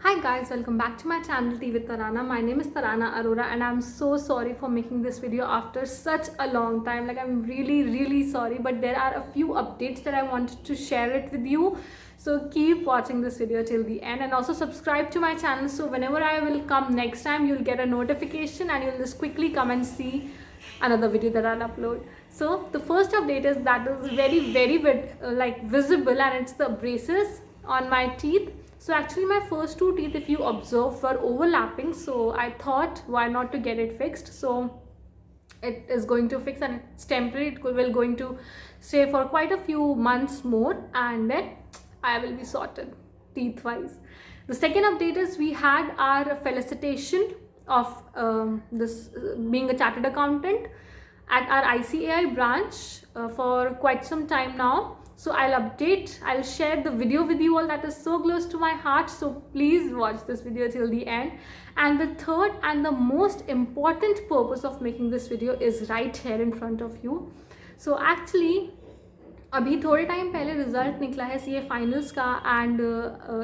Hi guys, welcome back to my channel Tea with Tarana. My name is Tarana Arora and I'm so sorry for making this video after such a long time. Like I'm really sorry, but there are a few updates that I wanted to share it with you. So keep watching this video till the end and also subscribe to my channel so whenever I will come next time you'll get a notification and you'll just quickly come and see another video that I'll upload. So the first update is that is very visible, and it's the braces on my teeth. So actually my first two teeth, if you observe, were overlapping, so I thought why not to get it fixed. So it is going to fix and it's temporary. It will going to stay for quite a few months more and then I will be sorted teeth wise. The second update is we had our felicitation of this being a chartered accountant at our ICAI branch for quite some time now. So I'll share the video with you all. That is so close to my heart, so please watch this video till the end. And the third and the most important purpose of making this video is right here in front of you. So actually अभी थोड़े time पहले result निकला है CA finals का and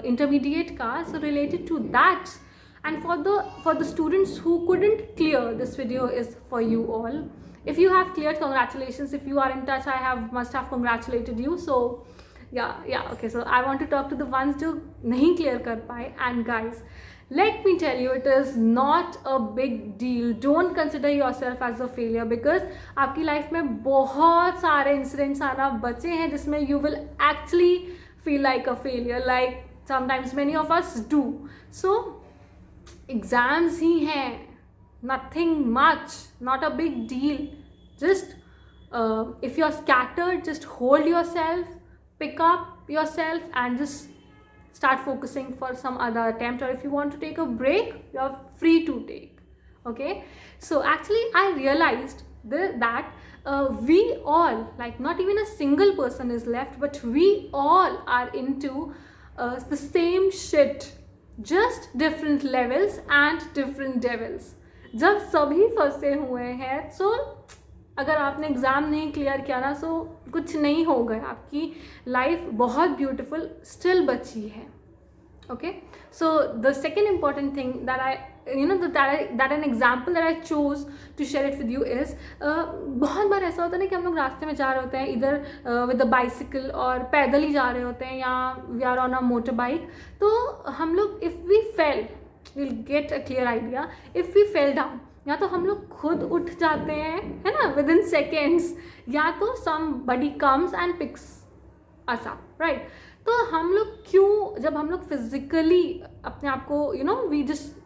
intermediate का. So related to that and for the students who couldn't clear, this video is for you all. If you have cleared, congratulations. If you are in touch, I must have congratulated you. So yeah, okay, so I want to talk to the ones जो नहीं clear कर पाए. And guys, let me tell you, it is not a big deal. Don't consider yourself as a failure because आपकी life में बहुत सारे incidents आना बचे हैं जिसमें you will actually feel like a failure, like sometimes many of us do. So exams ही हैं, nothing much, not a big deal. Just if you're scattered, just hold yourself, pick up yourself and just start focusing for some other attempt. Or if you want to take a break, you're free to take. Okay, so actually I realized that we all, like not even a single person is left, but we all are into the same shit, just different levels and different devils. जब सभी फंसे हुए हैं, so अगर आपने exam नहीं clear किया ना, सो कुछ नहीं हो गया, आपकी लाइफ बहुत ब्यूटीफुल स्टिल बची है. Okay, so the second important thing that that an example that I chose to share it with you is बहुत बार ऐसा होता है ना कि हम लोग रास्ते में जा रहे होते हैं, इधर with a bicycle और पैदल ही जा रहे होते हैं या we are on a motorbike. तो हम लोग if we fell, we'll get a clear idea. If we fell down, या तो हम लोग खुद उठ जाते हैं, है ना, within seconds, या तो somebody comes and picks us up, right? तो हम लोग क्यों, जब हम लोग फिजिकली अपने आप को we just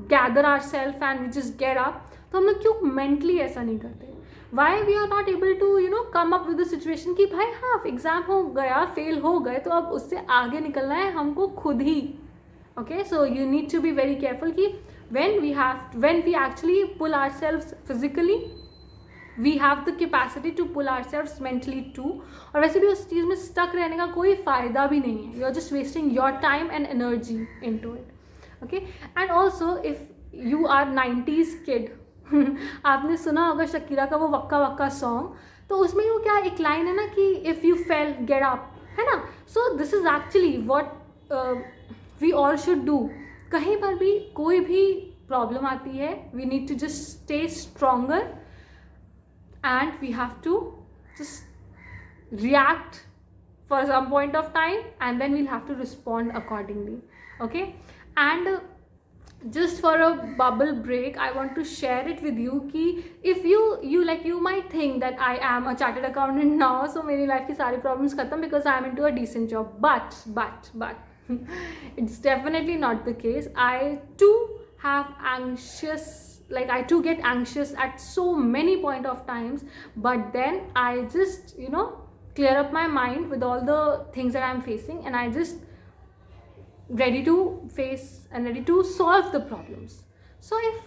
gather our self and we just get up, तो हम लोग क्यों मेंटली ऐसा नहीं करते? Why we are not able to come up with the situation कि भाई हाँ एग्जाम हो गया, फेल हो गए, तो अब उससे आगे निकलना है हमको खुद ही. Okay, so you need to be very careful कि when we actually pull ourselves physically, we have the capacity to pull ourselves mentally too. और वैसे भी उस चीज़ में stuck रहने का कोई फ़ायदा भी नहीं है. You're just wasting your time and energy into it. Okay, and also if you are 90s kid, आपने सुना होगा शकीरा का वो वक्का वक्का सॉन्ग, तो उसमें वो क्या एक लाइन है ना कि if you fell get up, है ना. So this is actually what we all should do. कहीं पर भी कोई भी प्रॉब्लम आती है, we need to just stay stronger and we have to just react for some point of time and then we'll have to respond accordingly. Okay, and just for a bubble break, I want to share it with you कि if you might think that I am a chartered accountant now, so मेरी life की सारी problems खत्म because I am into a decent job, but it's definitely not the case. I too have anxious, like I too get anxious at so many point of times, but then I just clear up my mind with all the things that I'm facing and I just ready to face and ready to solve the problems. So if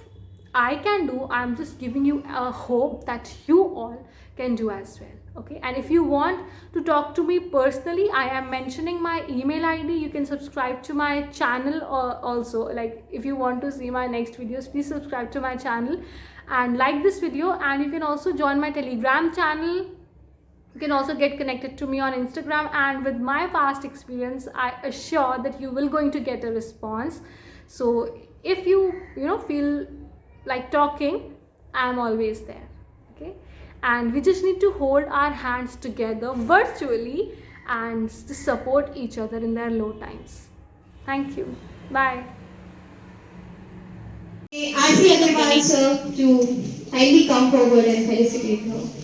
I can do, I'm just giving you a hope that you all can do as well. Okay, and if you want to talk to me personally, I am mentioning my email ID. You can subscribe to my channel also. Like if you want to see my next videos, please subscribe to my channel and like this video, and you can also join my Telegram channel You can also get connected to me on Instagram, and with my past experience, I assure that you will going to get a response. So if you feel like talking, I'm always there. Okay, and we just need to hold our hands together virtually and to support each other in their low times. Thank you. Bye. I ask Agarwal sir to kindly come forward and felicitate her.